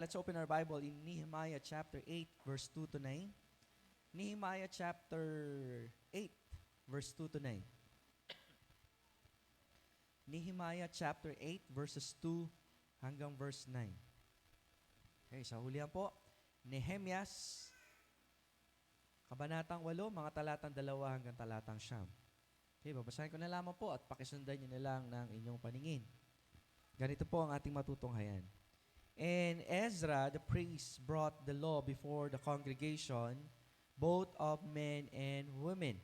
Let's open our Bible in Nehemiah chapter 8, verse 2 to 9. Nehemiah chapter 8, verse 2 to 9. Nehemiah chapter 8, verses 2 hanggang verse 9. Okay, sa hulihan po, Nehemias, kabanatang 8, mga talatang 2 hanggang talatang 9. Okay, babasahin ko na lamang po at pakisundan niyo na lang ng inyong paningin. Ganito po ang ating matutunghayan. And Ezra the priest brought the law before the congregation, both of men and women.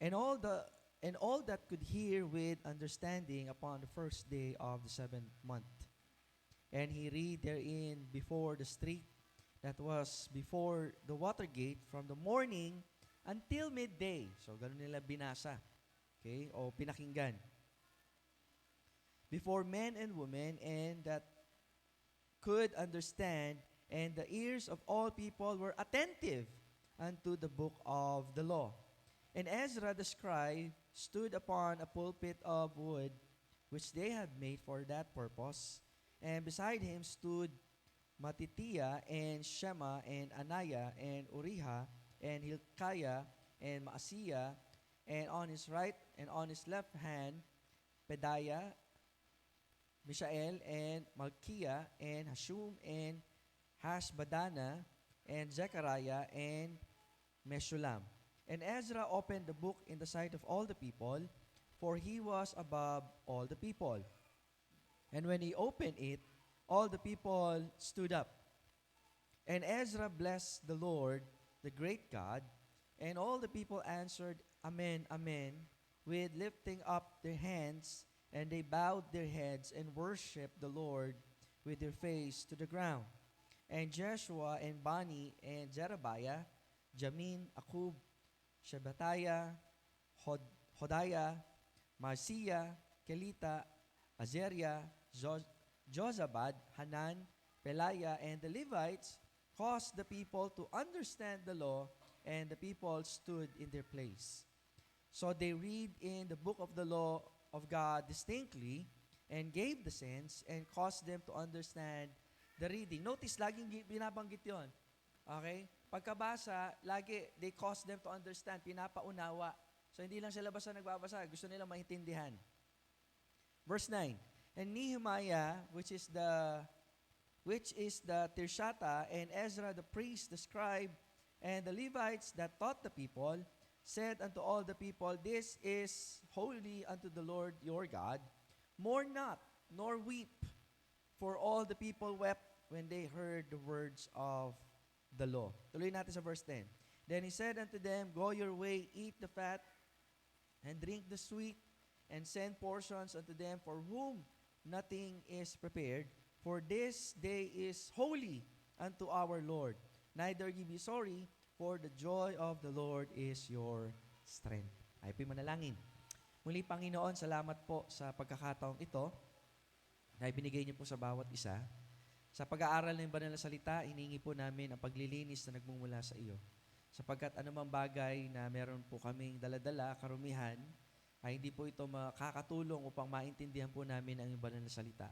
And all that could hear with understanding upon the first day of the 7th month. And he read therein before the street that was before the water gate from the morning until midday. So ganun nila binasa. Okay? O pinakinggan. Before men and women, and that could understand, and the ears of all people were attentive unto the book of the law. And Ezra the scribe stood upon a pulpit of wood, which they had made for that purpose, and beside him stood Mattithiah, and Shema, and Anaiah, and Uriah, and Hilkiah, and Maaseiah, and on his right and on his left hand, Pedaiah, Mishael, and Malkiah, and Hashum, and Hashbadana, and Zechariah, and Meshullam. And Ezra opened the book in the sight of all the people, for he was above all the people. And when he opened it, all the people stood up. And Ezra blessed the Lord, the great God, and all the people answered, Amen, Amen, with lifting up their hands. And they bowed their heads and worshipped the Lord with their face to the ground. And Jeshua and Bani and Zerebiah, Jamin, Akub, Shephatiah, Hodiah, Marsiah, Kelita, Azariah, Jozabad, Hanan, Peliah, and the Levites caused the people to understand the law, and the people stood in their place. So they read in the book of the law of God distinctly, and gave the sense, and caused them to understand the reading. Notice, laging binabanggit yon. Okay? Pagkabasa, lagi, they cause them to understand, pinapaunawa. So, hindi lang sila basta nagbabasa, gusto nilang maintindihan. Verse 9, And Nehemiah, which is the Tirshata, and Ezra the priest, the scribe, and the Levites that taught the people, said unto all the people, This is holy unto the Lord your God. Mourn not, nor weep, for all the people wept when they heard the words of the law. Tuloy natin sa verse 10. Then he said unto them, Go your way, eat the fat, and drink the sweet, and send portions unto them for whom nothing is prepared. For this day is holy unto our Lord. Neither ye be sorry, for the joy of the Lord is your strength. Ay po manalangin. Muli, Panginoon, salamat po sa pagkakataong ito na ibinigay niyo po sa bawat isa. Sa pag-aaral ng banal na salita, hiningi po namin ang paglilinis na nagmumula sa iyo. Sapagkat anumang bagay na meron po kaming daladala, karumihan, ay hindi po ito makakatulong upang maintindihan po namin ang iyong banal na salita.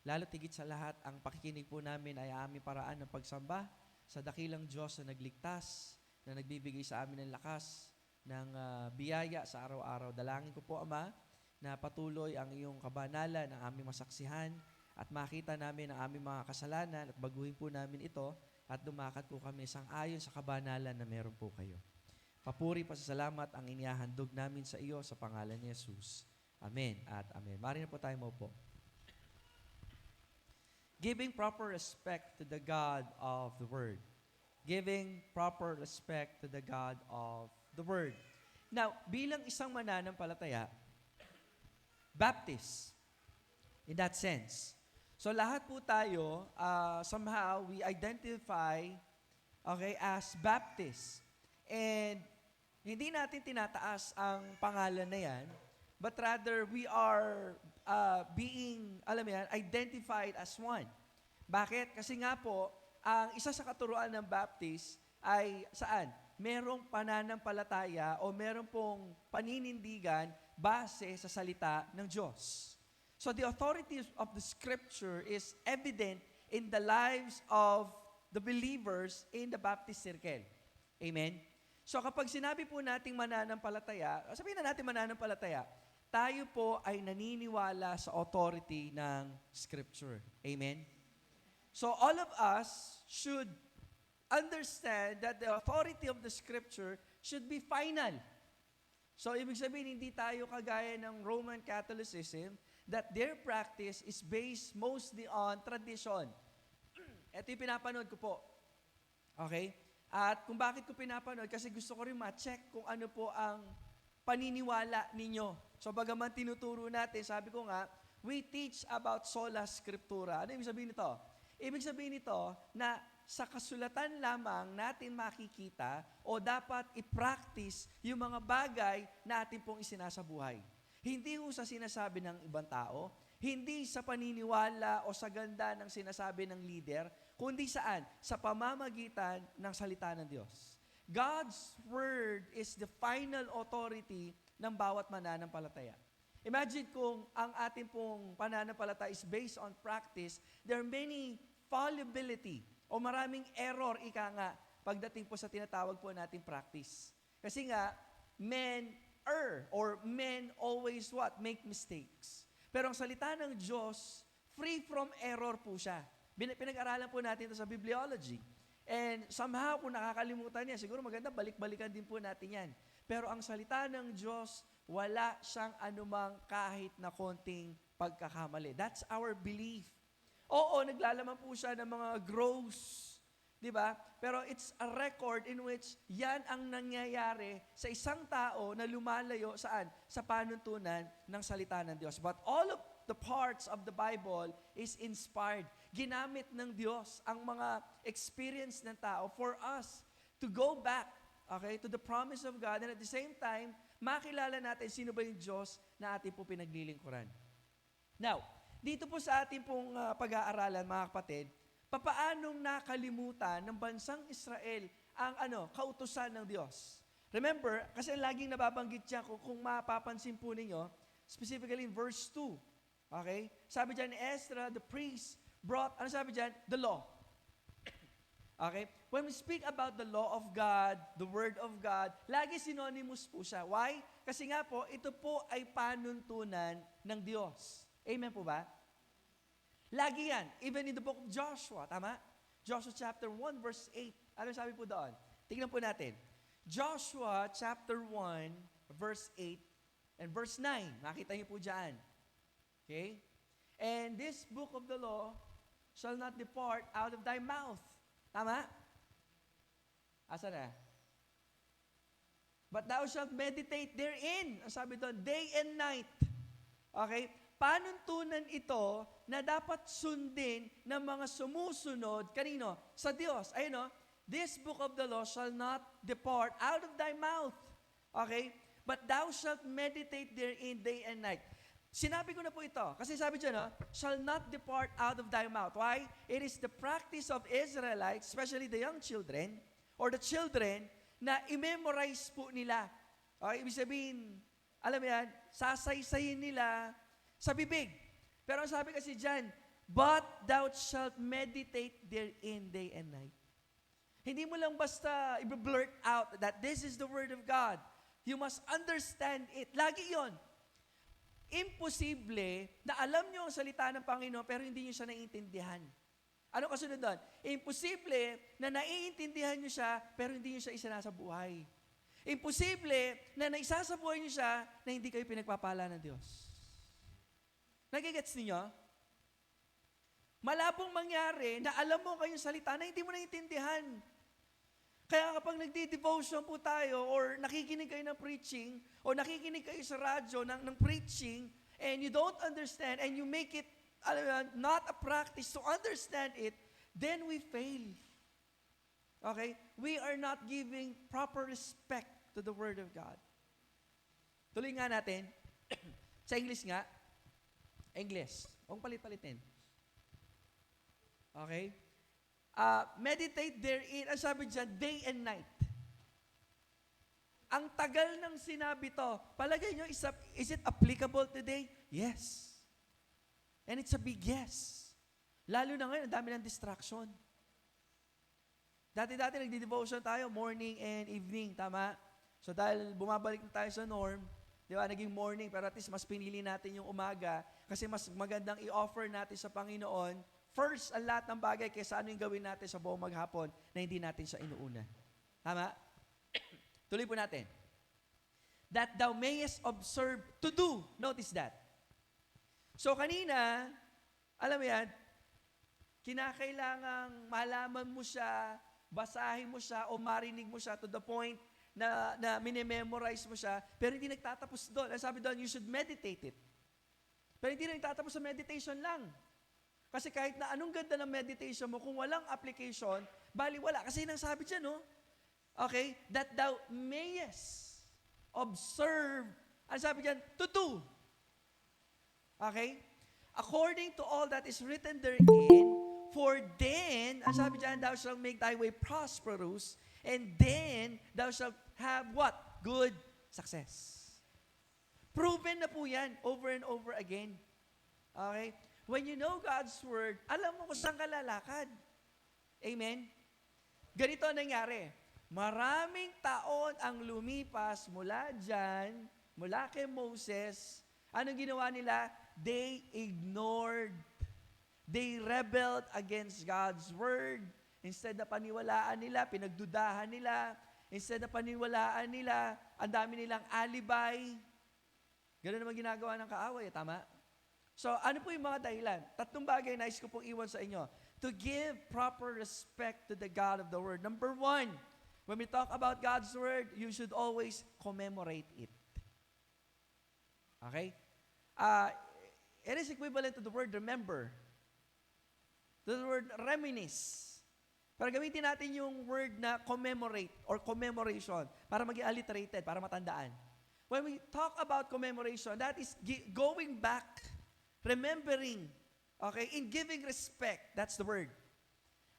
Lalo tigit sa lahat, ang pakikinig po namin ay aming paraan ng pagsamba sa dakilang Diyos na nagligtas, na nagbibigay sa amin ng lakas, ng biyaya sa araw-araw. Dalangin ko po, Ama, na patuloy ang iyong kabanalan, ang aming masaksihan, at makita namin ang aming mga kasalanan, at baguhin po namin ito, at lumakad po kami sang-ayon sa kabanalan na meron po kayo. Papuri pa sa salamat ang inihahandog namin sa iyo sa pangalan ni Jesus. Amen at amen. Mari na po tayo maupo. Giving proper respect to the God of the Word. Giving proper respect to the God of the Word. Now, bilang isang mananampalataya, Baptist, in that sense. So lahat po tayo, somehow, we identify as Baptist. And hindi natin tinataas ang pangalan na yan, but rather we are being, identified as one. Bakit? Kasi nga po, ang isa sa katuruan ng Baptist ay saan? Merong pananampalataya o merong pong paninindigan base sa salita ng Diyos. So the authority of the Scripture is evident in the lives of the believers in the Baptist circle. Amen? So kapag sinabi po nating mananampalataya, sabihin na natin mananampalataya, tayo po ay naniniwala sa authority ng Scripture. Amen? So all of us should understand that the authority of the Scripture should be final. So ibig sabihin, hindi tayo kagaya ng Roman Catholicism that their practice is based mostly on tradition. Ito yung pinapanood ko po. Okay? At kung bakit ko pinapanood, kasi gusto ko rin ma-check kung ano po ang paniniwala ninyo. So bagaman tinuturo natin, sabi ko nga, we teach about sola scriptura. Ano ibig sabihin nito? Ibig sabihin nito na sa kasulatan lamang natin makikita o dapat i-practice yung mga bagay na atin pong isinasabuhay. Hindi ho sa sinasabi ng ibang tao, hindi sa paniniwala o sa ganda ng sinasabi ng leader, kundi saan? Sa pamamagitan ng salita ng Diyos. God's Word is the final authority ng bawat mananampalataya. Imagine kung ang ating pong pananampalataya is based on practice, there are many fallibility o maraming error, ika nga, pagdating po sa tinatawag po nating practice. Kasi nga, men err or men always what? Make mistakes. Pero ang salita ng Diyos, free from error po siya. Pinag-aralan po natin ito sa bibliology. And somehow, kung nakakalimutan niya, siguro maganda, balik-balikan din po natin yan. Pero ang salita ng Diyos, wala siyang anumang kahit na konting pagkakamali. That's our belief. Oo, naglalaman po siya ng mga gross, di ba? Pero it's a record in which yan ang nangyayari sa isang tao na lumalayo saan? Sa panuntunan ng salita ng Diyos. But all of the parts of the Bible is inspired. Ginamit ng Diyos ang mga experience ng tao for us to go back, okay, to the promise of God, and at the same time, makilala natin sino ba yung Diyos na ating po pinaglilingkuran. Now, dito po sa ating pong pag-aaralan, mga kapatid, papaanong nakalimutan ng bansang Israel ang kautusan ng Diyos? Remember, kasi laging nababanggit siya kung mapapansin po ninyo, specifically in verse 2. Okay? Sabi dyan ni Ezra, the priest brought, ano sabi dyan? The law. Okay? When we speak about the law of God, the word of God, lagi synonymous po siya. Why? Kasi nga po, ito po ay panuntunan ng Diyos. Amen po ba? Lagi yan. Even in the book of Joshua, tama? Joshua chapter 1 verse 8. Ano sabi po doon? Tingnan po natin. Joshua chapter 1 verse 8 and verse 9. Makita niyo po dyan. Okay? And this book of the law shall not depart out of thy mouth. Tama? Asa na? But thou shalt meditate therein. Ang sabi doon, day and night. Okay? Panuntunan ito na dapat sundin ng mga sumusunod, kanino? Sa Diyos. Ayun o, this book of the law shall not depart out of thy mouth. Okay? But thou shalt meditate therein day and night. Sinabi ko na po ito, kasi sabi dyan, shall not depart out of thy mouth. Why? It is the practice of Israelites, especially the young children, or the children, na i-memorize po nila. Okay? Ibig sabihin, alam mo yan, sasaysayin nila sa bibig. Pero ang sabi kasi dyan, but thou shalt meditate therein day and night. Hindi mo lang basta i-blurt out that this is the word of God. You must understand it. Lagi yon. Imposible na alam nyo ang salita ng Panginoon pero hindi nyo siya naiintindihan. Ano kasunod doon? Imposible na naiintindihan nyo siya pero hindi nyo siya isinasa buhay. Imposible na naisasabuhay nyo siya na hindi kayo pinagpapala ng Diyos. Nagigets ninyo? Malabong mangyari na alam mo kayong salita na hindi mo naiintindihan. Kaya kapag nagdi-devotion po tayo or nakikinig kayo ng preaching o nakikinig kayo sa radyo ng preaching and you don't understand and you make it not a practice to understand it, then we fail. Okay? We are not giving proper respect to the Word of God. Tuloy nga natin. Sa English nga. English. Huwag palit-palitin. Okay? Meditate therein, ang sabi dyan, day and night. Ang tagal ng sinabi to, palagay nyo, is it applicable today? Yes. And it's a big yes. Lalo na ngayon, ang dami ng distraction. Dati-dati nagdi-devotion tayo, morning and evening, tama? So dahil bumabalik na tayo sa norm, di ba, naging morning, pero at least mas pinili natin yung umaga kasi mas magandang i-offer natin sa Panginoon first ang lahat ng bagay kaysa ano yung gawin natin sa buong maghapon na hindi natin siya inuuna. Tama? Tuloy po natin. That thou mayest observe to do. Notice that. So kanina, alam mo yan, kinakailangang malaman mo siya, basahin mo siya, o marinig mo siya to the point na minememorize mo siya, pero hindi nagtatapos doon. Ang sabi doon, you should meditate it. Pero hindi na nagtatapos sa meditation lang. Kasi kahit na anong ganda ng meditation mo, kung walang application, baliwala. Kasi nang sabi dyan, no? Okay? That thou mayest observe. Ang sabi dyan, to do. Okay? According to all that is written therein, for then, ang sabi dyan, thou shalt make thy way prosperous, and then thou shalt have what? Good success. Proven na po yan over and over again. Okay? When you know God's Word, alam mo kung saan ka lalakad. Amen? Ganito ang nangyari. Maraming taon ang lumipas mula dyan, mula kay Moses. Anong ginawa nila? They ignored. They rebelled against God's Word. Instead na paniwalaan nila, pinagdudahan nila. Instead na paniwalaan nila, ang dami nilang alibay. Ganun naman ginagawa ng kaaway, tama? So, ano po yung mga dahilan? Tatlong bagay nais ko pong iwan sa inyo. To give proper respect to the God of the Word. Number one, when we talk about God's Word, you should always commemorate it. Okay? It is equivalent to the word remember. To the word reminisce. Pero gamitin natin yung word na commemorate or commemoration para maging alliterated, para matandaan. When we talk about commemoration, that is going back, remembering, okay, in giving respect. That's the word.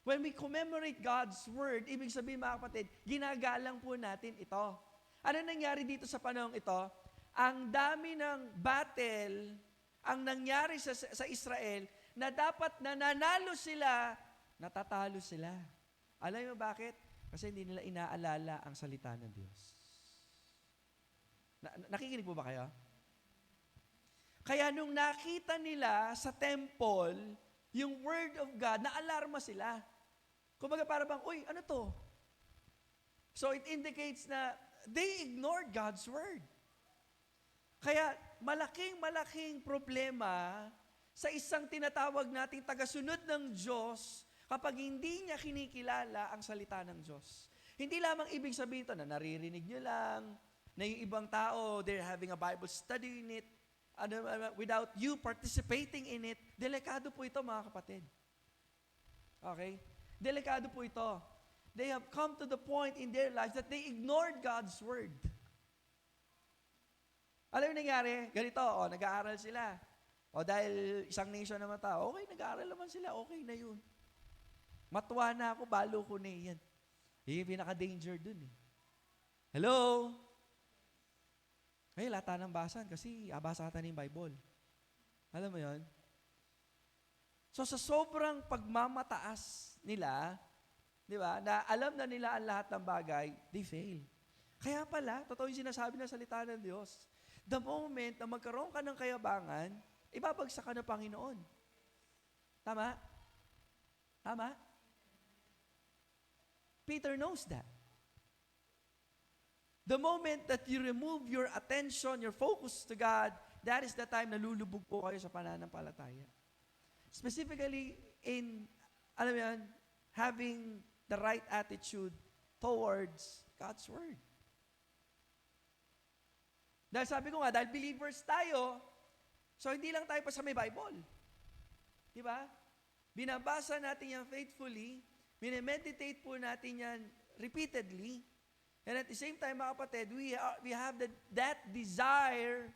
When we commemorate God's Word, ibig sabihin mga kapatid, ginagalang po natin ito. Ano nangyari dito sa panahong ito? Ang dami ng battle, ang nangyari sa Israel, na dapat nananalo sila, natatalo sila. Alam mo bakit? Kasi hindi nila inaalala ang salita ng Diyos. Nakikinig po ba kayo? Kaya nung nakita nila sa temple, yung Word of God, naalarma sila. Kumbaga para bang, uy, ano to? So it indicates na they ignored God's Word. Kaya malaking problema sa isang tinatawag nating tagasunod ng Diyos kapag hindi niya kinikilala ang salita ng Diyos. Hindi lamang ibig sabihin ito na naririnig niyo lang, na yung ibang tao, they're having a Bible study in it, without you participating in it. Delikado po ito, mga kapatid. Okay? Delikado po ito. They have come to the point in their lives that they ignored God's Word. Alam mo nangyari? Ganito, nag-aaral sila. Dahil isang nation naman tao, okay, nag-aaral naman sila, okay na yun. Matuwa na ako, balo ko na yan. Yung pinaka-danger dun eh. Hello? Lata ng basan kasi abasa natin yung Bible. Alam mo yon? So sa sobrang pagmamataas nila, di ba, na alam na nila ang lahat ng bagay, they fail. Kaya pala, totoo yung sinasabi ng salita ng Diyos. The moment na magkaroon ka ng kayabangan, ibabagsak ka ng Panginoon. Tama? Tama? Peter knows that. The moment that you remove your attention, your focus to God, that is the time na lulubog po kayo sa pananampalataya. Specifically in, alam mo yan, having the right attitude towards God's Word. Dahil sabi ko nga, dahil believers tayo, so hindi lang tayo pa sa may Bible. Di ba? Binabasa natin yan faithfully, minemeditate po natin yan repeatedly, and at the same time, mga kapatid, we have that desire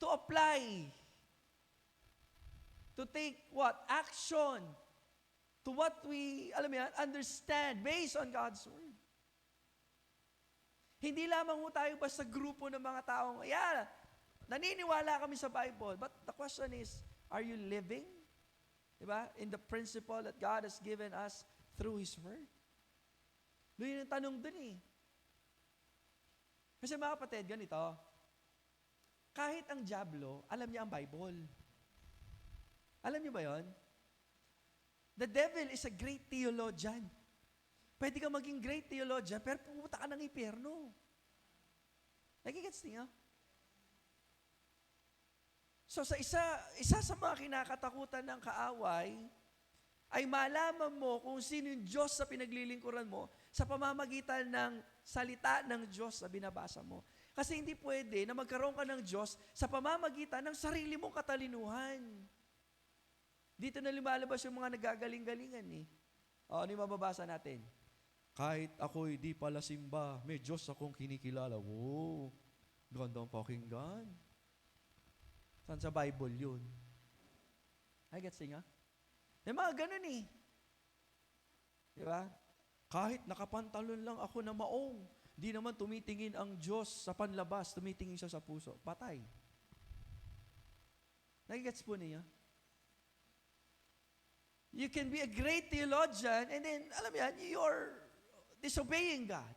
to apply, to take what? Action to what we, alam mo yan, understand based on God's Word. Hindi lamang ho tayo basta grupo ng mga taong, naniniwala kami sa Bible, but the question is, Are you living? Diba? In the principle that God has given us through His Word. Yun yung tanong dun eh. Kasi mga kapatid, ganito, kahit ang dyablo, alam niya ang Bible. Alam niyo ba yon? The devil is a great theologian. Pwede ka maging great theologian, pero pumunta ka ng impyerno. Nagigets niyo? So sa isa sa mga kinakatakutan ng kaaway, ay malaman mo kung sino yung Diyos sa pinaglilingkuran mo sa pamamagitan ng salita ng Diyos na binabasa mo. Kasi hindi pwede na magkaroon ka ng Diyos sa pamamagitan ng sarili mong katalinuhan. Dito na lumalabas yung mga nagagaling-galingan eh. Ano yung mababasa natin? Kahit ako'y di pala simba, may Diyos akong kinikilala. Wow, gandang pakinggan. Saan sa Bible yun? I get nga? May mga ganun eh. Di ba? Kahit nakapantalon lang ako na maong, di naman tumitingin ang Diyos sa panlabas, tumitingin siya sa puso. Patay. Nagigets po niya? You can be a great theologian and then, alam yan, you're disobeying God.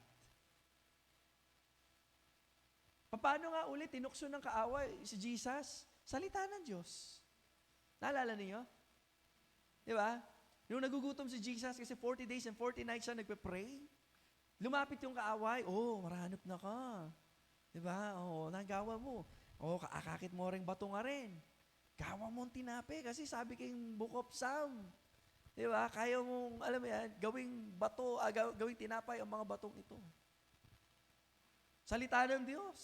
Paano nga ulit tinukso ng kaaway si Jesus? Salita ng Diyos. Naalala niyo? Di ba? Nung nagugutom si Jesus kasi 40 days and 40 nights siya nagpe-pray, lumapit yung kaaway, marahanap na ka. Di ba? Nagawa mo. Kaakakit mo ring bato nga rin. Gawa mong tinape kasi sabi kayong Book of Psalm. Di ba? Kaya mong, alam mo yan, gawing bato, gawing tinapay ang mga batong ito. Salita ng Diyos.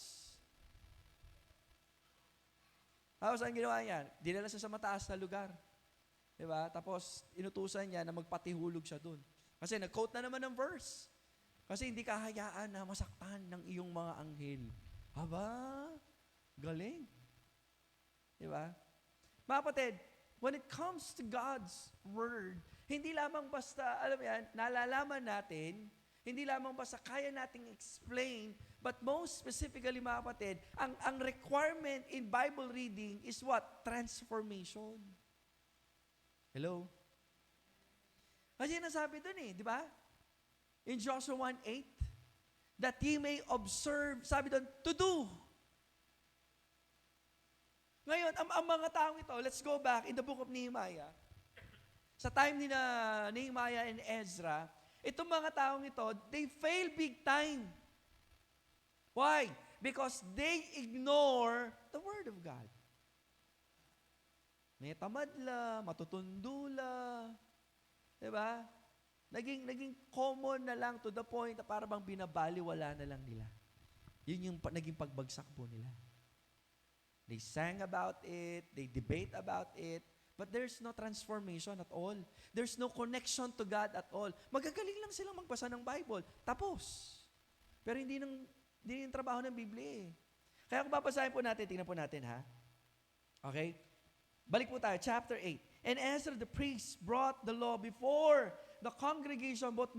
Tapos ang ginawa niya, dinala siya sa mataas na lugar. Diba? Tapos, inutusan niya na magpatihulog siya dun. Kasi nag-quote na naman ng verse. Kasi hindi kahayaan na masaktan ng iyong mga anghel. Aba, galing. Diba? Mga kapatid, when it comes to God's Word, hindi lamang basta, alam yan, nalalaman natin, hindi lamang basta kaya nating explain, but most specifically, mga kapatid, ang requirement in Bible reading is what? Transformation. Hello? Kasi nasabi dun eh, di ba? In Joshua 1:8, that ye may observe, sabi dun, to do. Ngayon, ang mga taong ito, let's go back in the book of Nehemiah. Sa time ni Nehemiah and Ezra, itong mga taong ito, they fail big time. Why? Because they ignore the Word of God. May tamadla, matutundula, diba? Naging common na lang to the point na para bang binabaliwala na lang nila. Yun yung naging pagbagsak po nila. They sang about it, they debate about it, but there's no transformation at all. There's no connection to God at all. Magagaling lang silang magbasa ng Bible. Tapos. Pero hindi yung trabaho ng Biblia eh. Kaya kung babasahin po natin, tingnan po natin ha. Okay? Balik po tayo, chapter 8. And Ezra the priest brought the law before the congregation, both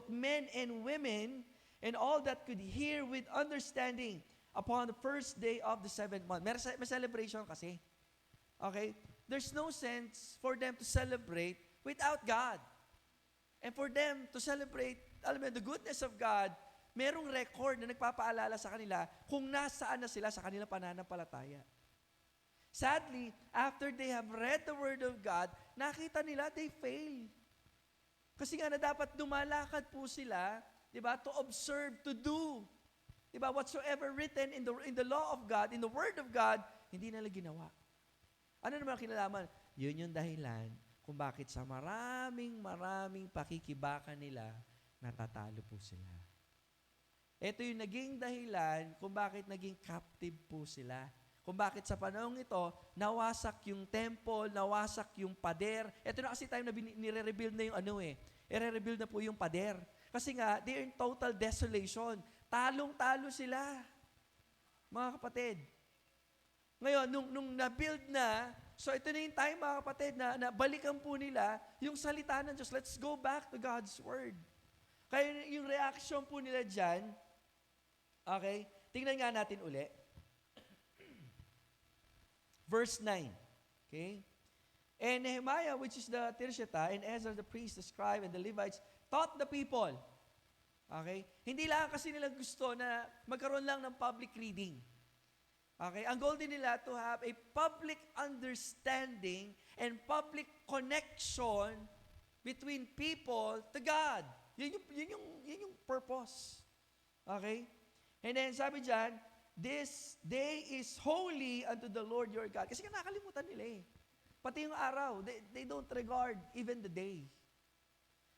men and women, and all that could hear with understanding upon the first day of the 7th month. May celebration kasi. Okay? There's no sense for them to celebrate without God. And for them to celebrate, alam mo, the goodness of God, merong record na nagpapaalala sa kanila kung nasaan na sila sa kanilang pananampalataya. Sadly, after they have read the Word of God, nakita nila they fail. Kasi nga na dapat dumalakad po sila, di ba, to observe, to do. Di ba, whatsoever written in the law of God, in the Word of God, hindi nila ginawa. Ano naman ang kinalaman? Yun yung dahilan kung bakit sa maraming pakikibakan nila, natatalo po sila. Ito yung naging dahilan kung bakit naging captive po sila. Kung bakit sa panahong ito, nawasak yung temple, nawasak yung pader. Ito na kasi time na nire-rebuild na yung i-rebuild na po yung pader. Kasi nga, they're in total desolation. Talong-talo sila. Mga kapatid. Ngayon, nung na-build na, so ito na yung time, mga kapatid, na balikan po nila yung salita ng Diyos. Let's go back to God's Word. Kaya yung reaction po nila dyan, okay, tingnan nga natin uli. Verse 9. Okay? And Nehemiah, which is the Tirshata, and Ezra the priest, the scribe, and the Levites, taught the people. Okay? Hindi lang kasi nila gusto na magkaroon lang ng public reading. Okay? Ang goal din nila to have a public understanding and public connection between people to God. Yun yung purpose. Okay? And then sabi dyan, this day is holy unto the Lord your God. Kasi nakakalimutan nila eh. Pati yung araw, they don't regard even the day.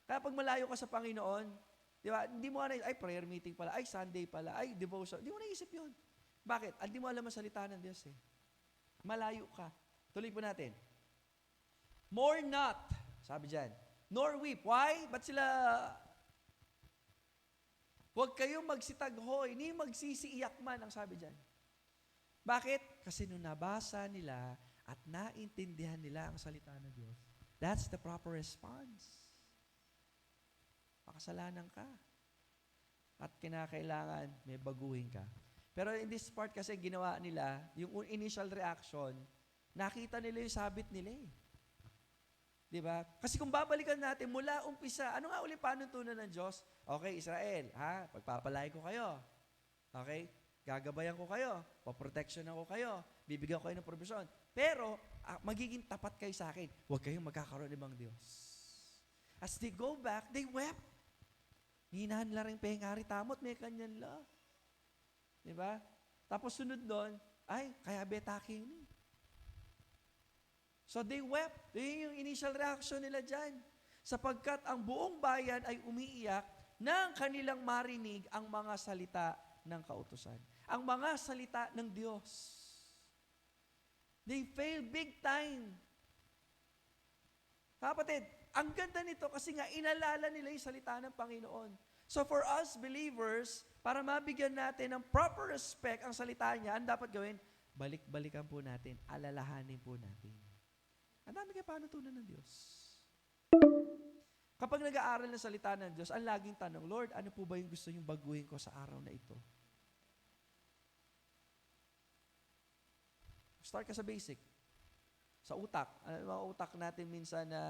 Kaya pag malayo ka sa Panginoon, di ba, hindi mo ay prayer meeting pala, ay Sunday pala, ay devotion, hindi mo naisip yun. Bakit? Hindi mo alam ang salita ng Diyos eh. Malayo ka. Tuloy po natin. More not, sabi dyan, nor weep. Why? Ba't sila, huwag kayong magsitaghoy, ni magsisiiyak man, ang sabi dyan. Bakit? Kasi nung nabasa nila at naintindihan nila ang salita ng Diyos, that's the proper response. Makasalanan ka. At kinakailangan may baguhin ka. Pero in this part kasi ginawa nila, yung initial reaction, nakita nila yung sabit nila eh. Di ba? Kasi kung babalikan natin mula umpisa, ano nga uli panuntunan ng Diyos? Okay, Israel, ha? Pagpapalay ko kayo. Okay? Gagabayan ko kayo. Paprotection ako kayo. Bibigyan ko kayo ng provision. Pero, magiging tapat kayo sa akin. Huwag kayong magkakaroon ng ibang Diyos. As they go back, they wept. Hinahan nila rin pengari tamot, may kanyan la. Diba? Tapos sunod doon, ay, kaya betaki ni. So they wept. Yun yung initial reaction nila dyan. Sapagkat ang buong bayan ay umiiyak nang kanilang marinig ang mga salita ng kautusan. Ang mga salita ng Diyos. They fail big time. Kapatid, ang ganda nito kasi nga inalala nila yung salita ng Panginoon. So for us believers, para mabigyan natin ng proper respect ang salita niya, ang dapat gawin, balik-balikan po natin, alalahanin po natin. Ang dami kayo panutunan ng Diyos. Kapag nag-aaral ng salita ng Diyos, ang laging tanong, Lord, ano po ba yung gusto niyong baguhin ko sa araw na ito? Start ka sa basic. Sa utak. Ano mga utak natin minsan na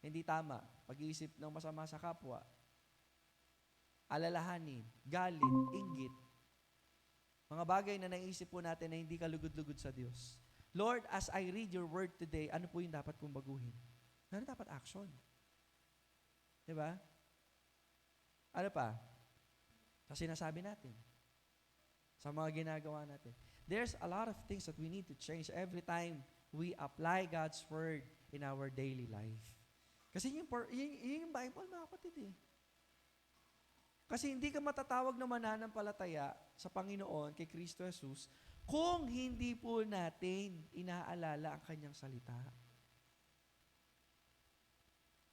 hindi tama? Pag-iisip ng masama sa kapwa. Alalahanin, galit, inggit. Mga bagay na naisip po natin na hindi ka lugod-lugod sa Diyos. Lord, as I read your word today, ano po yung dapat kong baguhin? Ano dapat action? Diba? Ano pa? Sa sinasabi natin. Sa mga ginagawa natin. There's a lot of things that we need to change every time we apply God's word in our daily life. Kasi yung Bible, mga kapatid eh. Kasi hindi ka matatawag na mananampalataya sa Panginoon, kay Kristo Jesus, kung hindi po natin inaalala ang kanyang salita.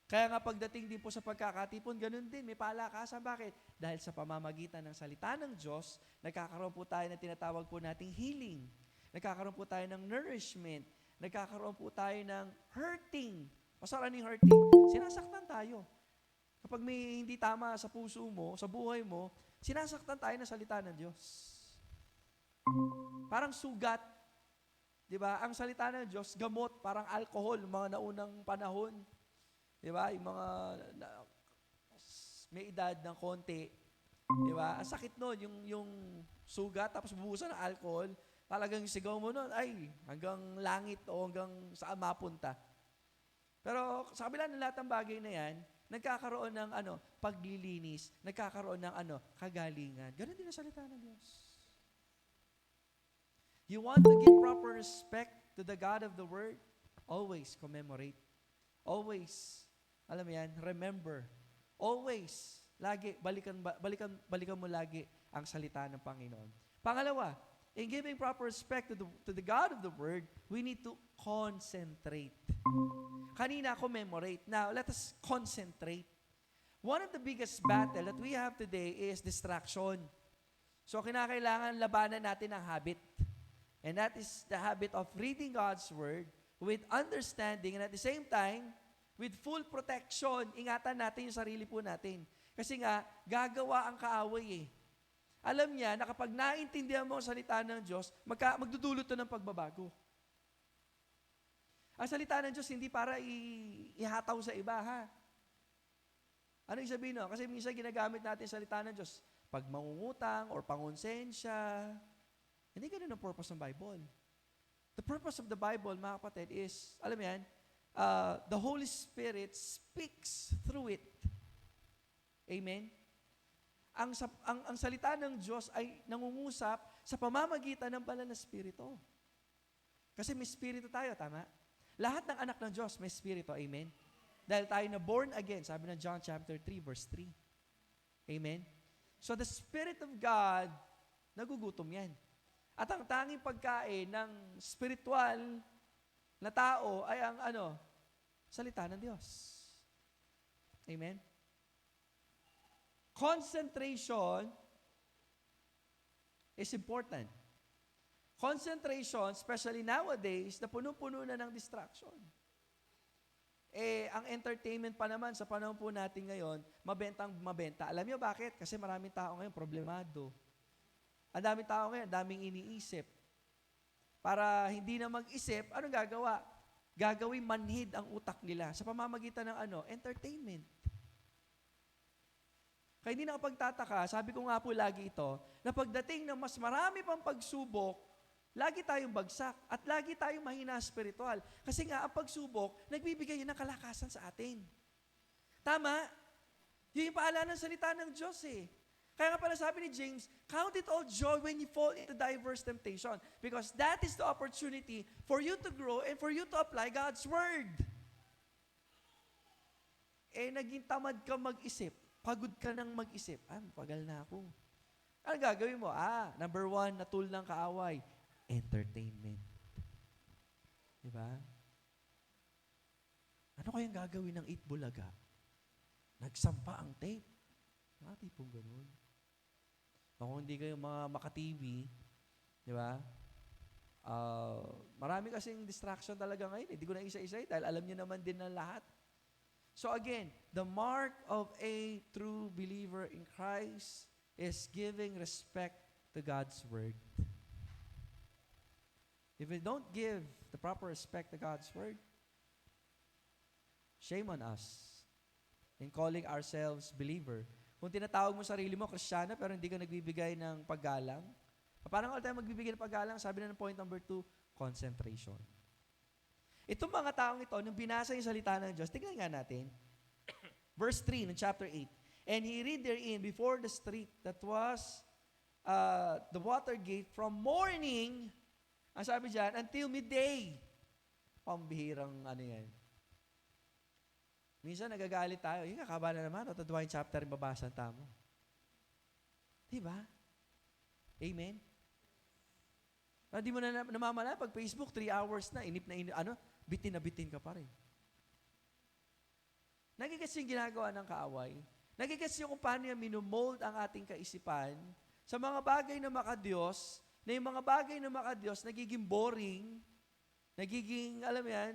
Kaya nga pagdating din po sa pagkakatipon, ganun din, may palakasan. Bakit? Dahil sa pamamagitan ng salita ng Diyos, nagkakaroon po tayo ng tinatawag po nating healing. Nagkakaroon po tayo ng nourishment. Nagkakaroon po tayo ng hurting. Pasal, ano yung hurting? Sinasaktan tayo. Kapag may hindi tama sa puso mo, sa buhay mo, sinasaktan tayo ng salita ng Diyos. Parang sugat. Diba? Ang salita ng Diyos, gamot, parang alcohol, mga naunang panahon. Diba? Yung mga may edad ng konti. Diba? Ang sakit nun, yung sugat, tapos bubusan ng alcohol, talagang sigaw mo nun, ay, hanggang langit o hanggang saan mapunta. Pero sa kabila ng lahat ng bagay na yan, nagkakaroon ng paglilinis, nagkakaroon ng kagalingan. Ganun din ang salita ng Diyos. You want to give proper respect to the God of the Word? Always commemorate. Always, alam mo yan, remember. Always, lagi, balikan mo lagi ang salita ng Panginoon. Pangalawa, in giving proper respect to the God of the Word, we need to concentrate. Kanina, commemorate. Now, let us concentrate. One of the biggest battle that we have today is distraction. So, kinakailangan labanan natin ang habit. And that is the habit of reading God's Word with understanding and at the same time, with full protection. Ingatan natin yung sarili po natin. Kasi nga, gagawa ang kaaway eh. Alam niya na kapag naintindihan mo ang salita ng Diyos, magdudulot to ng pagbabago. Ang salita ng Diyos hindi para ihataw sa iba, ha? Ano yung sabihin no? Kasi minsan ginagamit natin salita ng Diyos pag mangungutang or pangonsensya. Hindi ganun ang purpose ng Bible. The purpose of the Bible, mga kapatid, is, alam mo yan, the Holy Spirit speaks through it. Amen? Ang salita ng Diyos ay nangungusap sa pamamagitan ng banal na Espiritu. Kasi may Espiritu tayo, tama? Lahat ng anak ng Diyos may Espiritu, amen? Dahil tayo na born again, sabi ng John chapter 3, verse 3. Amen? So the Spirit of God, nagugutom yan. At ang tanging pagkain ng spiritual na tao ay ang salita ng Diyos. Amen? Concentration is important. Concentration, especially nowadays, na puno-puno na ng distraction. Ang entertainment pa naman sa panahon po natin ngayon, mabentang mabenta. Alam niyo bakit? Kasi maraming tao ngayon problemado. Ang daming tao ngayon, daming iniisip. Para hindi na mag-isip, ano gagawa? Gagawin manhid ang utak nila sa pamamagitan ng entertainment. Kaya hindi nakapagtataka, sabi ko nga po lagi ito, na pagdating ng mas marami pang pagsubok, lagi tayong bagsak at lagi tayong mahina spiritual. Kasi nga, ang pagsubok, nagbibigay yun ng kalakasan sa atin. Tama? Yun yung paalala ng salita ng Diyos eh. Kaya nga pala sabi ni James, count it all joy when you fall into diverse temptation because that is the opportunity for you to grow and for you to apply God's Word. Naging tamad ka mag-isip. Pagod ka nang mag-isip. Pagal na ako. Ano gagawin mo? Number 1 na tool ng kaaway, entertainment. Diba? Ano kayang gagawin ng 8 Bulaga? Nagsampa ang tape. Tipong ganun. Kung hindi kayo mga maka-TV, di ba? Marami kasing distraction talaga ngayon. Hindi ko na isa-isa dahil alam niyo naman din ng lahat. So again, the mark of a true believer in Christ is giving respect to God's Word. If we don't give the proper respect to God's Word, shame on us in calling ourselves believer. Kung tinatawag mo sarili mo, Kristiyano, pero hindi ka nagbibigay ng paggalang, paano ka tayo magbibigay ng paggalang? Sabi na ng point number 2, concentration. Itong mga taong ito, nung binasa yung salita ng Diyos, tingnan nga natin. Verse 3 ng chapter 8. And he read therein before the street that was the water gate from morning, ang sabi dyan, until midday. Pambihirang yan. Minsan nagagalit tayo. Yung kakaba na naman, tatadwa yung chapter yung babasa tamo. Diba? Amen? Hindi mo na namamala, pag Facebook, 3 hours na, inip na inip, bitin na bitin ka pa rin. Nagigets yung ginagawa ng kaaway. Nagigets yung kung paano yung minumold ang ating kaisipan sa mga bagay na makadiyos, na yung mga bagay na makadiyos, nagiging boring, nagiging, alam yan,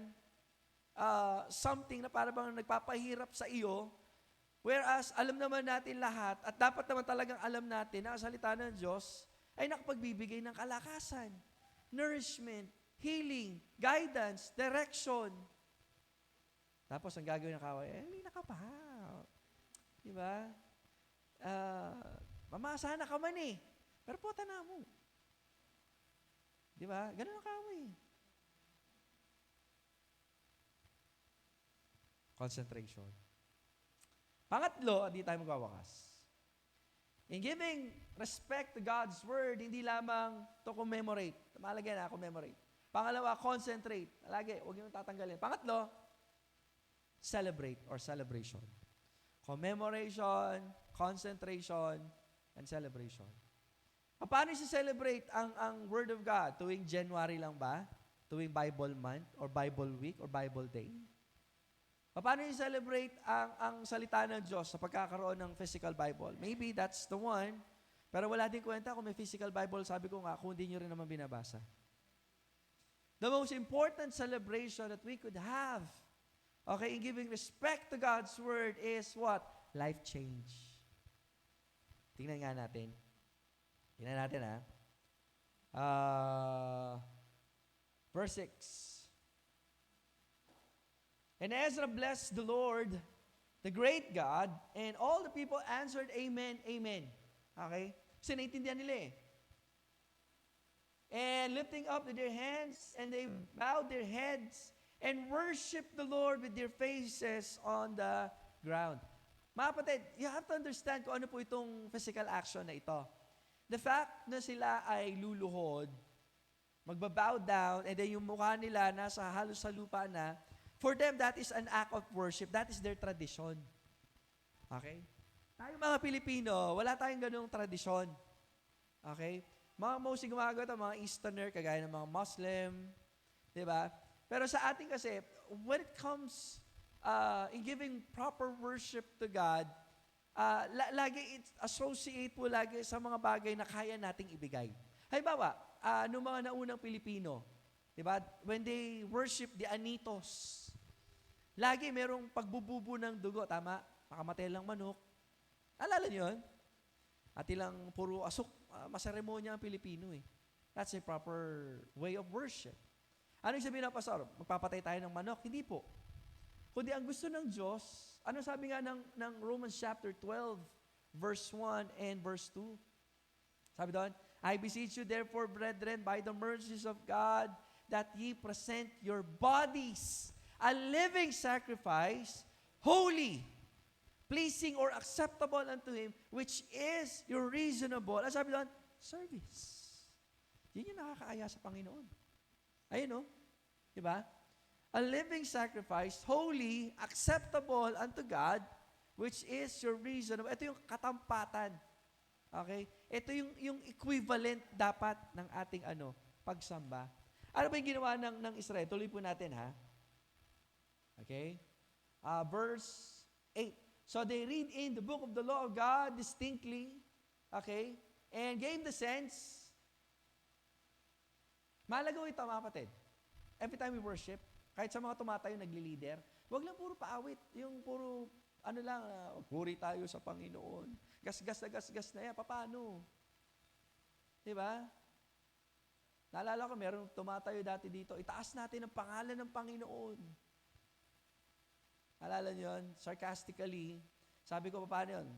something na para bang nagpapahirap sa iyo, whereas alam naman natin lahat at dapat naman talagang alam natin na ang salita ng Diyos ay nakapagbibigay ng kalakasan, nourishment, healing, guidance, direction. Tapos ang gagawin ng kaaway, hindi nakapahaw. Diba? Mamasa na ka man eh. Pero puta na mo. Diba? Ganun ang kaaway. Concentration. Pangatlo, hindi tayo magwawakas. In giving respect to God's Word, hindi lamang to commemorate. Malagyan na, commemorate. Pangalawa, concentrate. Lagi, huwag nyo tatanggalin. Pangatlo, celebrate or celebration. Commemoration, concentration, and celebration. Paano i-celebrate ang Word of God? Tuwing January lang ba? Tuwing Bible month or Bible week or Bible day? Paano i-celebrate ang salita ng Diyos sa pagkakaroon ng physical Bible? Maybe that's the one, pero wala din kwenta kung may physical Bible, sabi ko nga, kung hindi nyo rin naman binabasa. The most important celebration that we could have, in giving respect to God's Word is what? Life change. Tingnan nga natin. Tingnan natin verse 6. And Ezra blessed the Lord, the great God, and all the people answered, Amen, Amen. Okay? Kasi naintindihan nila eh. And lifting up their hands, and they bowed their heads and worshiped the Lord with their faces on the ground. Mga kapatid, you have to understand kung ano po itong physical action na ito. The fact na sila ay luluhod, magbabow down, and then yung mukha nila nasa halos sa lupa na, for them, that is an act of worship. That is their tradition. Okay? Tayo mga Pilipino, wala tayong ganung tradisyon. Okay? Mga mostly gumagawa ito, mga Easterner, kagaya ng mga Muslim, di ba? Pero sa atin kasi, when it comes in giving proper worship to God, lagi it's associate po lagi sa mga bagay na kaya nating ibigay. Halimbawa, nung mga naunang Pilipino, di ba? When they worship the Anitos, lagi merong pagbububo ng dugo, tama? Makamatay lang manok. Alala niyo yun? At ilang puro asok, maseremonya ang Pilipino eh. That's a proper way of worship. Ano yung sabihin ng pastor? Magpapatay tayo ng manok? Hindi po. Kundi ang gusto ng Diyos, ano sabi nga ng Romans chapter 12, verse 1 and verse 2? Sabi doon, I beseech you therefore, brethren, by the mercies of God, that ye present your bodies a living sacrifice, holy, pleasing or acceptable unto Him, which is your reasonable, ang sabi doon, service. Yun yung nakakaaya sa Panginoon. Ayun, no? Diba? A living sacrifice, holy, acceptable unto God, which is your reasonable. Ito yung katampatan. Okay? Ito yung equivalent dapat ng ating pagsamba. Ano ba yung ginawa ng Israel? Tuloy po natin, ha? Okay? Verse 8. So they read in the book of the law of God distinctly, okay, and gave the sense. Mahalaga ito, mga kapatid. Every time we worship, kahit sa mga tumatayo, nagli-leader, wag lang puro paawit. Yung puro, puri tayo sa Panginoon. Gas na yan. Paano? Diba? Naalala ko, meron tumatayo dati dito, itaas natin ang pangalan ng Panginoon. Alala niyo yun? Sarcastically, sabi ko, paano yun?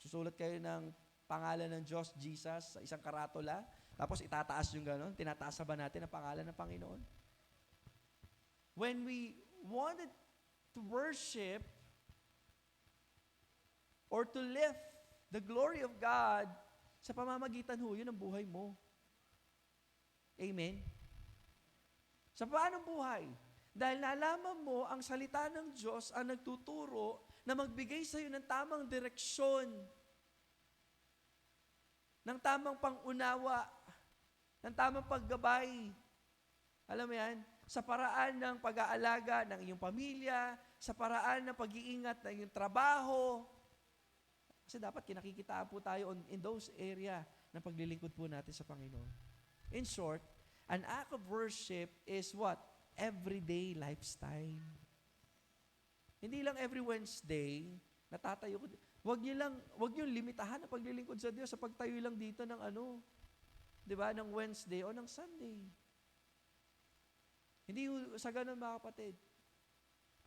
Susulat kayo ng pangalan ng Diyos, Jesus, sa isang karatula, tapos itataas yung gano'n, tinataas ba natin ang pangalan ng Panginoon? When we wanted to worship or to lift the glory of God, sa pamamagitan yun ang buhay mo. Amen? Sa paanong buhay? Dahil nalaman mo, ang salita ng Diyos ang nagtuturo na magbigay sa iyo ng tamang direksyon, ng tamang pangunawa, ng tamang paggabay. Alam mo yan? Sa paraan ng pag-aalaga ng iyong pamilya, sa paraan ng pag-iingat ng iyong trabaho. Kasi dapat kinakikitaan po tayo in those area na paglilingkod po natin sa Panginoon. In short, an act of worship is what? Everyday lifestyle. Hindi lang every Wednesday, natatayo ko. Wag niyo limitahan ang paglilingkod sa Diyos sa pagtayo lang dito ng di ba, ng Wednesday o ng Sunday. Hindi sa ganun, mga kapatid.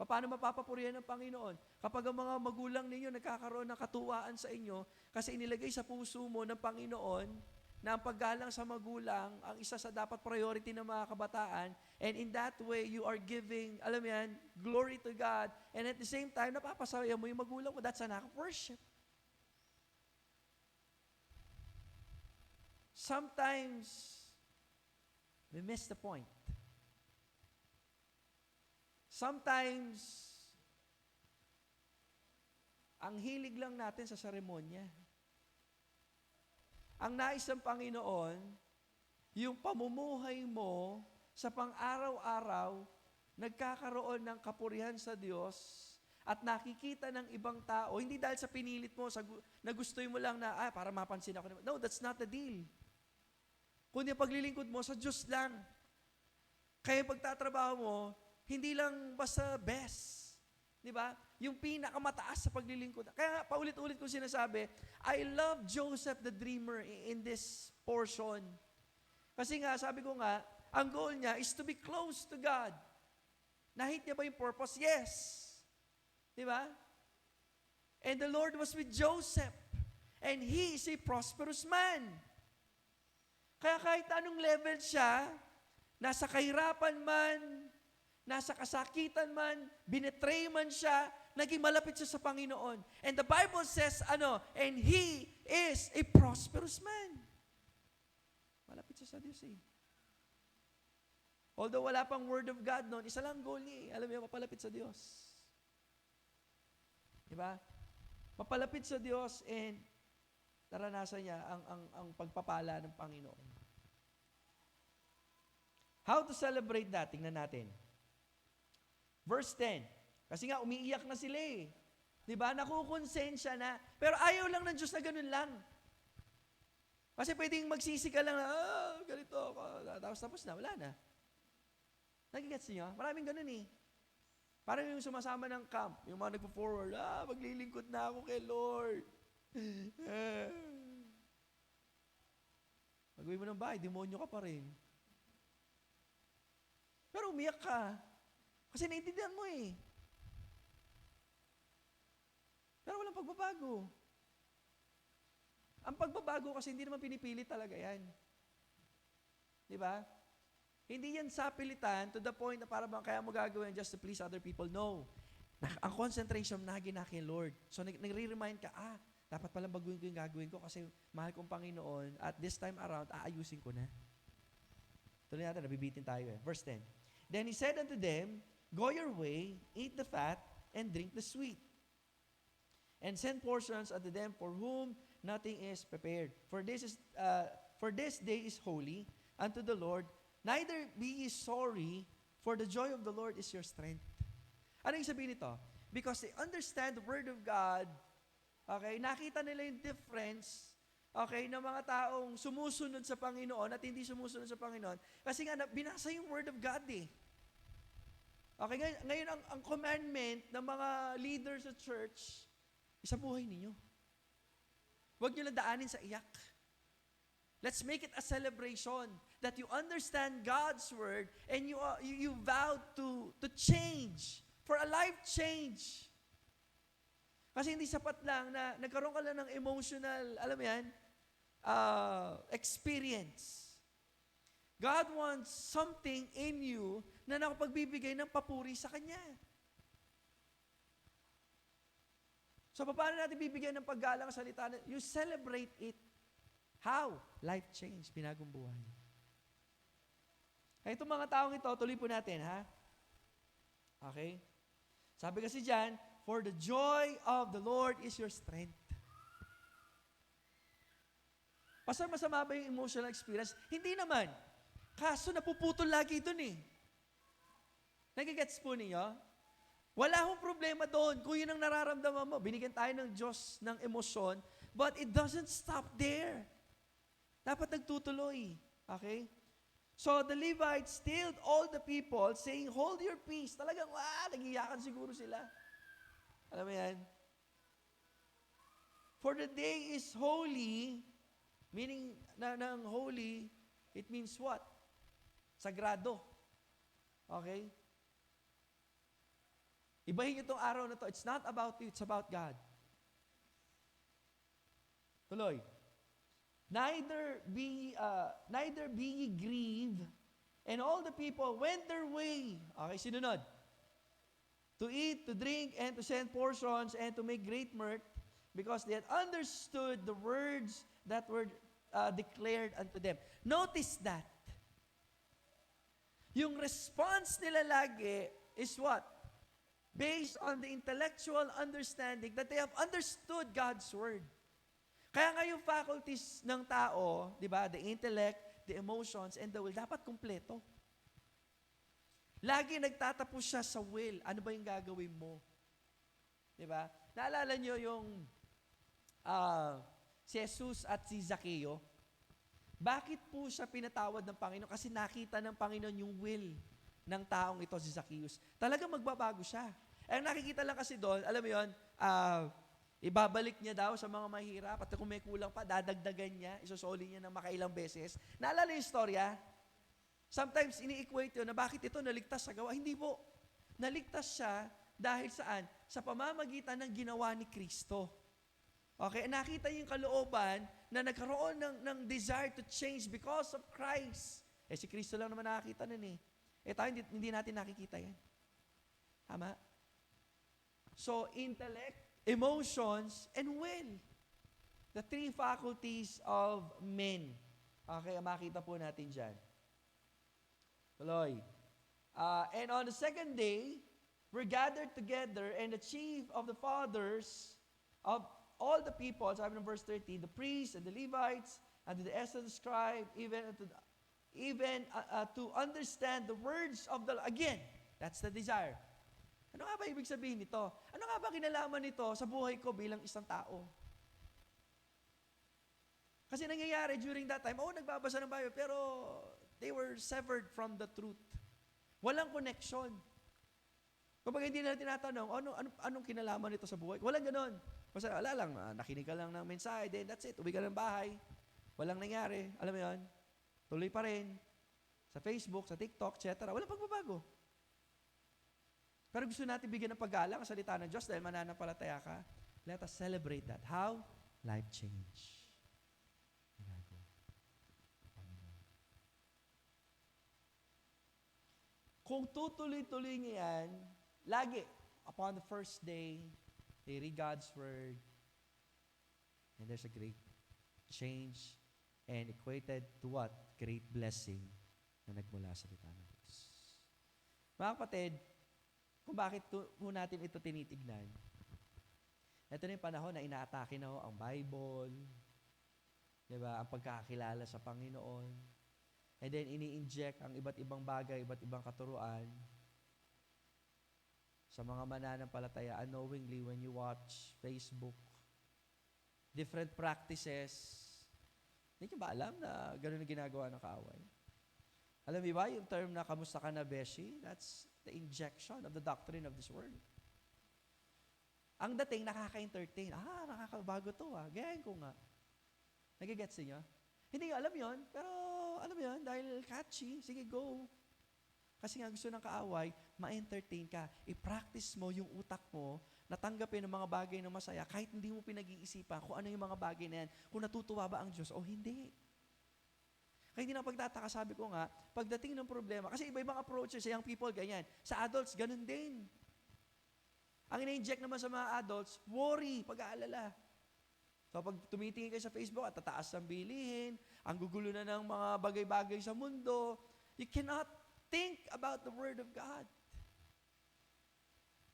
Paano mapapapurihan ng Panginoon? Kapag ang mga magulang ninyo nagkakaroon ng katuwaan sa inyo, kasi inilagay sa puso mo ng Panginoon na ang paggalang sa magulang, ang isa sa dapat priority ng mga kabataan, and in that way, you are giving, alam mo yan, glory to God, and at the same time, napapasaya mo yung magulang mo, that's an act of worship. Sometimes, we miss the point. Sometimes, ang hilig lang natin sa seremonya. Ang nais ng Panginoon, yung pamumuhay mo sa pang-araw-araw, nagkakaroon ng kapurihan sa Diyos at nakikita ng ibang tao, hindi dahil sa pinilit mo, na gusto mo lang na, para mapansin ako. No, that's not the deal. Kundi ang paglilingkod mo sa Diyos lang. Kaya pagtatrabaho mo, hindi lang basta best. Di ba? Yung pinakamataas sa paglilingkod. Kaya paulit-ulit ko sinasabi, I love Joseph the dreamer in this portion. Kasi nga, sabi ko nga, ang goal niya is to be close to God. Nahit niya ba yung purpose? Yes. Di ba? And the Lord was with Joseph. And he is a prosperous man. Kaya kahit anong level siya, nasa kahirapan man, nasa kasakitan man, binetray man siya, naging malapit siya sa Panginoon. And the Bible says, and he is a prosperous man. Malapit siya sa Diyos eh. Although wala pang word of God noon, isa lang goal niya eh. Alam niyo, mapalapit sa Diyos. Diba? Mapalapit sa Diyos and naranasan niya ang pagpapala ng Panginoon. How to celebrate that? Tingnan natin. Verse 10. Kasi nga, umiiyak na sila eh. Diba? Nakukonsensya na. Pero ayaw lang ng Diyos na ganun lang. Kasi pwedeng magsisi ka lang na, ganito ako. Tapos na, wala na. Nagigets niyo? Maraming ganun eh. Parang yung sumasama ng camp, yung mga nagpo-forward, maglilingkod na ako kay Lord. Pag-uwi mo ng bahay, demonyo ka pa rin. Pero umiyak ka. Kasi naiintindihan mo eh. Pero walang pagbabago. Ang pagbabago kasi hindi naman pinipili talaga yan. Di ba? Hindi yan sapilitan to the point na para bang kaya mo gagawin just to please other people. No. Ang concentration nagi na kay Lord. So nagre-remind ka, dapat pala baguhin ko yung gagawin ko kasi mahal kong Panginoon at this time around, aayusin ko na. Tuloy natin, nabibitin tayo eh. Verse 10. Then he said unto them, go your way, eat the fat, and drink the sweet. And send portions unto them for whom nothing is prepared. For this day is holy unto the Lord. Neither be ye sorry, for the joy of the Lord is your strength. Ano yung sabihin nito? Because they understand the Word of God, okay, nakita nila yung difference, okay, ng mga taong sumusunod sa Panginoon at hindi sumusunod sa Panginoon. Kasi nga, binasa yung Word of God eh. Okay, ngayon ang commandment ng mga leaders sa church, isa buhay ninyo. Huwag nyo lang daanin sa iyak. Let's make it a celebration that you understand God's word and you vow to change for a life change. Kasi hindi sapat lang na nagkaroon ka lang ng emotional, alam mo yan, experience. God wants something in you na nakapagbibigay ng papuri sa Kanya. So, paano natin bibigyan ng paggalang sa salita? You celebrate it. How? Life change, binagong buhay. Kaya itong mga taong ito, tuloy po natin, ha? Okay? Sabi kasi dyan, for the joy of the Lord is your strength. Pasal masama ba yung emotional experience? Hindi naman. Kaso napuputol lagi dun eh. Nagigets po ninyo? Wala akong problema doon. Kung yun ang nararamdaman mo, binigyan tayo ng Diyos ng emosyon, but it doesn't stop there. Dapat nagtutuloy. Okay? So the Levites stilled all the people saying, hold your peace. Talagang, nagiyakan siguro sila. Alam mo yan? For the day is holy, meaning ng holy, it means what? Sagrado. Okay? Ibahin niyo itong araw na to. It's not about you, it's about God. Tuloy. Neither be ye grieved, and all the people went their way. Okay, sinunod. To eat, to drink, and to send portions, and to make great mirth, because they had understood the words that were declared unto them. Notice that. Yung response nila lagi is what? Based on the intellectual understanding that they have understood God's word. Kaya nga yung faculties ng tao, di ba, the intellect, the emotions, and the will, dapat kumpleto. Lagi nagtatapos siya sa will. Ano ba yung gagawin mo? Di ba? Naalala nyo yung si Jesus at si Zaccheo? Bakit po siya pinatawad ng Panginoon? Kasi nakita ng Panginoon yung will ng taong ito, si Zacchaeus. Talagang magbabago siya. Ang nakikita lang kasi doon, alam mo yun, ibabalik niya daw sa mga mahirap at kung may kulang pa, dadagdagan niya, isusoli niya ng makailang beses. Naalala yung istorya? Sometimes ini-equate yun na bakit ito naligtas sa gawa. Hindi po. Naligtas siya dahil saan? Sa pamamagitan ng ginawa ni Kristo. Okay, nakita niyo yung kalooban na nagkaroon ng desire to change because of Christ. Si Kristo lang naman nakakita nun tayo hindi natin nakikita yan. Tama? So, intellect, emotions, and will. The three faculties of men. Okay, makita po natin dyan. Tuloy. And on the second day, we're gathered together, and the chief of the fathers of all the people, sabi ng verse 30, the priests and the Levites, and the essence of the scribe, even to understand the words of the, again, that's the desire. Ano nga ba ibig sabihin nito? Ano nga ba kinalaman nito sa buhay ko bilang isang tao? Kasi nangyayari during that time, nagbabasa ng Bible, pero they were severed from the truth. Walang connection. Kapag hindi na tinatanong, anong kinalaman nito sa buhay? Walang ganon. Basta wala lang, nakinig ka lang ng mensahe, then that's it, uwi ka ng bahay. Walang nangyari, alam mo yun? Tuloy pa rin. Sa Facebook, sa TikTok, etc. Walang pagbabago. Pero gusto natin bigyan ng paggalang ang salita ng Diyos dahil mananampalataya ka. Let us celebrate that. How? Life change. Kung tutuloy-tuloy niya yan, lagi, upon the first day, they read God's Word, and there's a great change, and equated to what? Great blessing na nagmula sa salita ng Diyos. Mga kapatid, kung bakit po natin ito tinitignan, ito na yung panahon na inaatake na ang Bible, diba? Ang pagkakakilala sa Panginoon, and then ini-inject ang iba't ibang bagay, iba't ibang katuruan sa mga mananampalataya unknowingly when you watch Facebook. Different practices. Hindi nyo ba alam na gano'n na ginagawa ng kaaway? Alam niyo ba yung term na kamusta ka na, Beshi? That's the injection of the doctrine of this world. Ang dating, nakaka-entertain. Nakakabago to gayahin ko nga. Nagigets niyo? Hindi nyo alam yon, pero alam mo yun, dahil catchy, sige go. Kasi nga gusto ng kaaway, ma-entertain ka. I-practice mo yung utak mo, natanggapin ng mga bagay na masaya, kahit hindi mo pinag-iisipan kung ano yung mga bagay na yan, kung natutuwa ba ang Diyos o hindi. Kaya hindi na pagtataka, sabi ko nga, pagdating ng problema, kasi iba-ibang approaches sa young people, ganyan. Sa adults, ganun din. Ang ina-inject naman sa mga adults, worry, pag-aalala. So pag tumitingin kayo sa Facebook at tataas ang bilihin, ang gugulo na ng mga bagay-bagay sa mundo, you cannot think about the Word of God.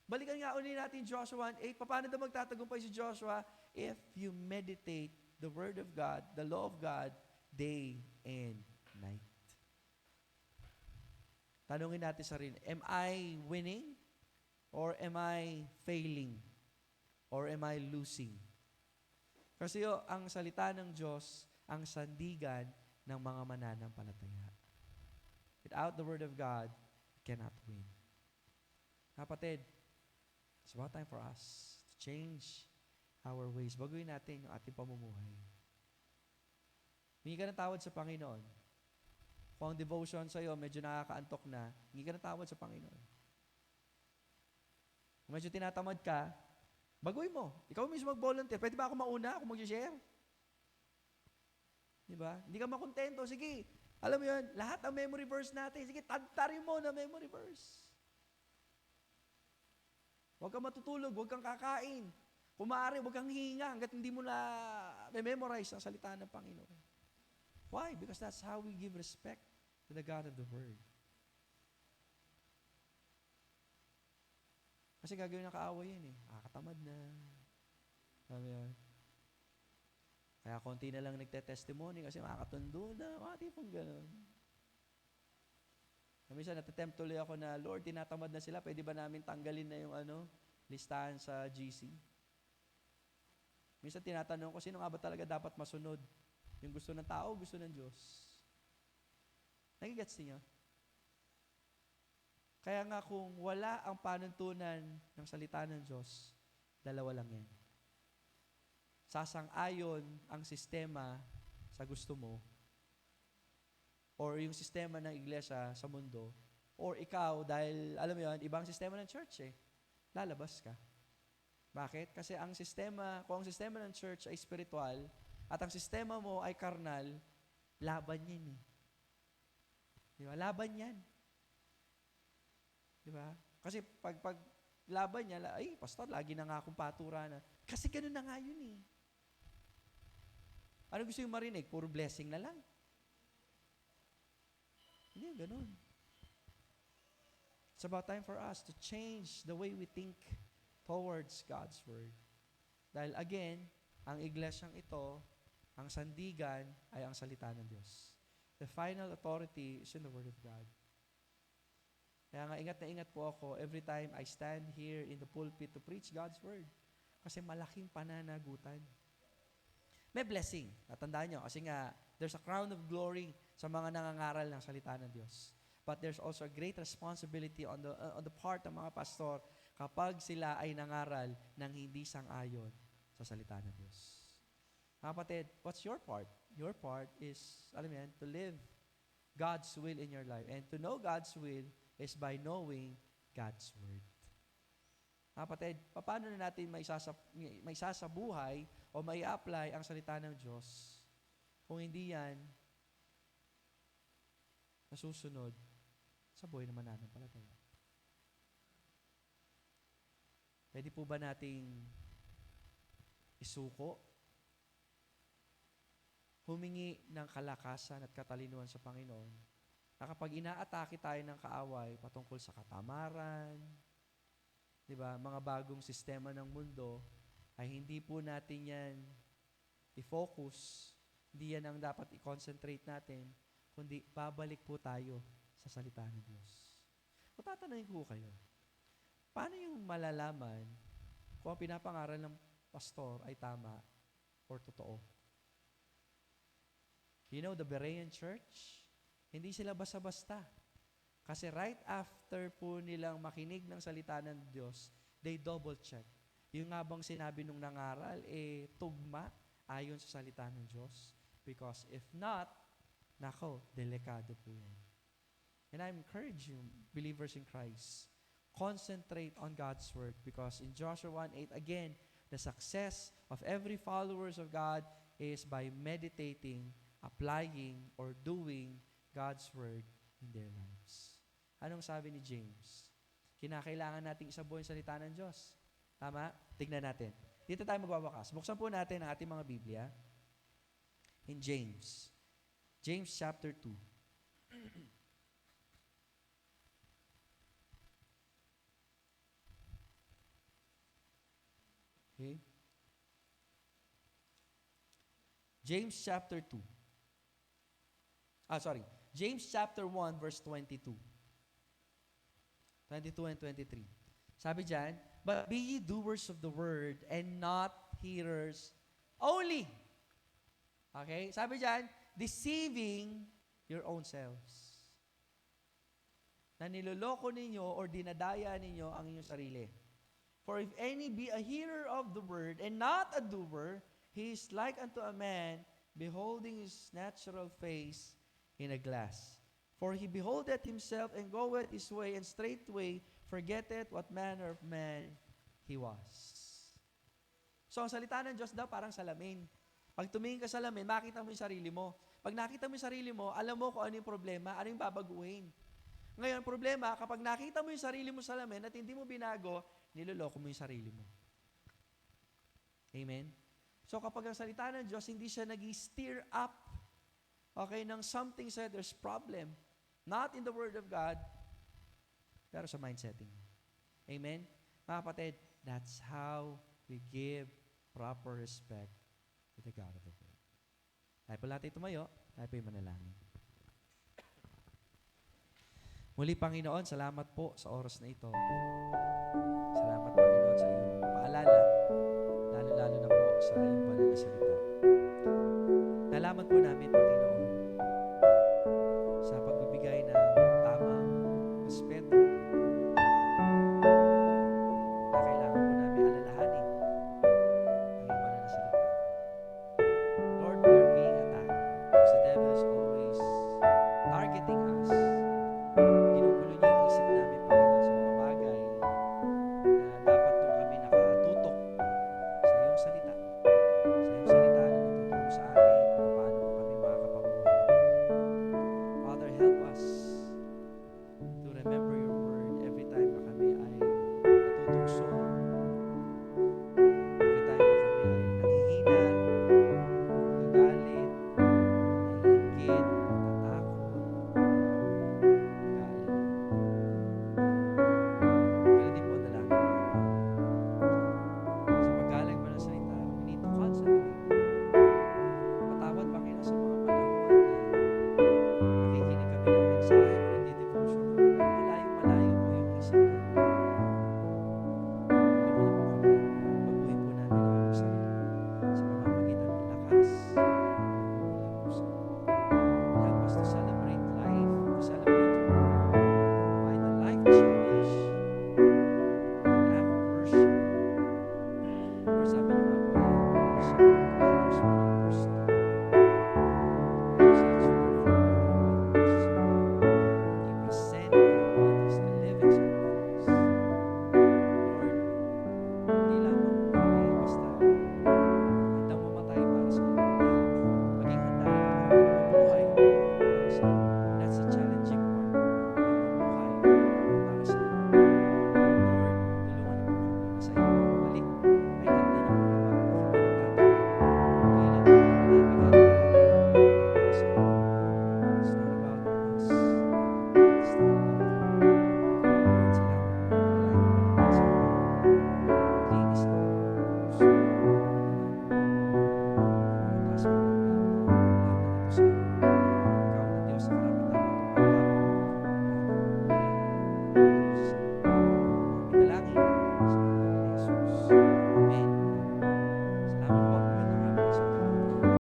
Balikan nga ulit natin Joshua 1:8. Paano daw magtatagumpay si Joshua? If you meditate the Word of God, the law of God, day and night. Tanungin natin sarili, am I winning? Or am I failing? Or am I losing? Kasi ang salita ng Diyos, ang sandigan ng mga mananampalataya. Without the Word of God, you cannot win. Kapatid, it's about time for us to change our ways. Baguhin natin yung ating pamumuhay. Hingi ka ng tawad sa Panginoon. Kung ang devotion sa'yo medyo nakakaantok na, hingi ka ng tawad sa Panginoon. Kung medyo tinatamad ka, baguhin mo. Ikaw mismo mag-volunteer. Pwede ba ako mauna? Ako mag-share? Diba? Hindi ka makontento. Sige, alam mo yun, lahat ng memory verse natin, sige, tantarin mo na memory verse. Huwag kang matutulog, huwag kang kakain. Kung maaari, huwag kang hihinga hanggat hindi mo na memorize ang salita ng Panginoon. Why? Because that's how we give respect to the God of the Word. Kasi gagawin ng kaaway yan Nakakatamad na. Alam mo yan? Kaya konti na lang nagte-testimony kasi makakatundo na. Mga tipong gano'n. Minsan natatempt tuloy ako na, Lord, tinatamad na sila. Pwede ba namin tanggalin na yung listahan sa GC? Minsan tinatanong ko, sino nga ba talaga dapat masunod? Yung gusto ng tao, gusto ng Diyos? Nagigets niyo? Kaya nga kung wala ang panuntunan ng salita ng Diyos, dalawa lang yan. Sasang-ayon ang sistema sa gusto mo, or yung sistema ng iglesia sa mundo, or ikaw, dahil, alam mo yun, ibang sistema ng church lalabas ka. Bakit? Kasi kung ang sistema ng church ay spiritual, at ang sistema mo ay karnal, laban yan Di ba? Laban yan. Di ba? Kasi pag laban niya, ay, pastor, lagi na nga akong patura na. Kasi ganun na nga yun Ano gusto yung marinig? Puro blessing na lang. Hindi, ganun. It's about time for us to change the way we think towards God's Word. Dahil again, ang iglesyang ito, ang sandigan, ay ang salita ng Diyos. The final authority is in the Word of God. Kaya nga, ingat na ingat po ako every time I stand here in the pulpit to preach God's Word. Kasi malaking pananagutan. May blessing. Natandaan nyo, kasi nga, there's a crown of glory sa mga nangangaral ng salita ng Diyos. But there's also a great responsibility on the part ng mga pastor kapag sila ay nangaral ng hindi sang-ayon sa salita ng Diyos. Kapatid, what's your part? Your part is, alam mo yan, to live God's will in your life. And to know God's will is by knowing God's Word. Kapatid, paano na natin may sasabuhay o may apply ang salita ng Diyos kung hindi yan nasusunod sa buhay naman natin palataya? Pwede po ba nating isuko, humingi ng kalakasan at katalinuhan sa Panginoon, na kapag inaatake tayo ng kaaway patungkol sa katamaran, di ba, mga bagong sistema ng mundo, ay hindi po natin yan i-focus, hindi yan ang dapat i-concentrate natin, kundi babalik po tayo sa salita ng Diyos. Kung tatanungin ko kayo, paano yung malalaman kung ang pinapangaral ng pastor ay tama or totoo? You know, the Berean church, hindi sila basta-basta. Kasi right after po nilang makinig ng salita ng Diyos, they double check. Yung nga bang sinabi nung nangaral, tugma ayon sa salita ng Diyos. Because if not, nako, delikado po yan. And I encourage you, believers in Christ, concentrate on God's Word. Because in Joshua 1:8, again, the success of every followers of God is by meditating, applying, or doing God's Word in their lives. Anong sabi ni James? Kinakailangan nating isabuhin salita ng Diyos. Tama? Tignan natin. Dito tayo magwawakas. Buksan po natin ang ating mga Biblia in James. James chapter 2. Okay? James chapter 2. James chapter 1 verse 22. 22 and 23. Sabi diyan, but be ye doers of the word and not hearers only. Okay? Sabi diyan, deceiving your own selves. Na niloloko ninyo or dinadaya ninyo ang inyong sarili. For if any be a hearer of the word and not a doer, he is like unto a man beholding his natural face in a glass. For he beholdeth himself and goeth his way, and straightway forgetteth what manner of man he was. So, ang salita ng Diyos daw parang salamin. Pag tumingin ka sa salamin, makita mo yung sarili mo. Pag nakita mo yung sarili mo, alam mo kung ano yung problema, ano yung babaguhin. Ngayon, problema, kapag nakita mo yung sarili mo sa salamin at hindi mo binago, niloloko mo yung sarili mo. Amen? So, kapag ang salita ng Diyos, hindi siya nag-steer up, okay, ng something said, there's problem. Not in the Word of God, pero sa mindsetting. Amen? Mga kapatid, that's how we give proper respect to the God of the Word. Tayo po natin tumayo, tayo po yung manalangin. Muli, Panginoon, salamat po sa oras na ito. Salamat, Panginoon, sa iyong paalala, lalo-lalo na po sa iyong banal na salita. Nalaman po namin, Panginoon, sa pagbibigay ng tamang respeto na kailangan po namin alalahanin ang iyong banal na salita. Lord, we are being attacked because the devil is always targeting us. Ginugulo niya yung sabi niya.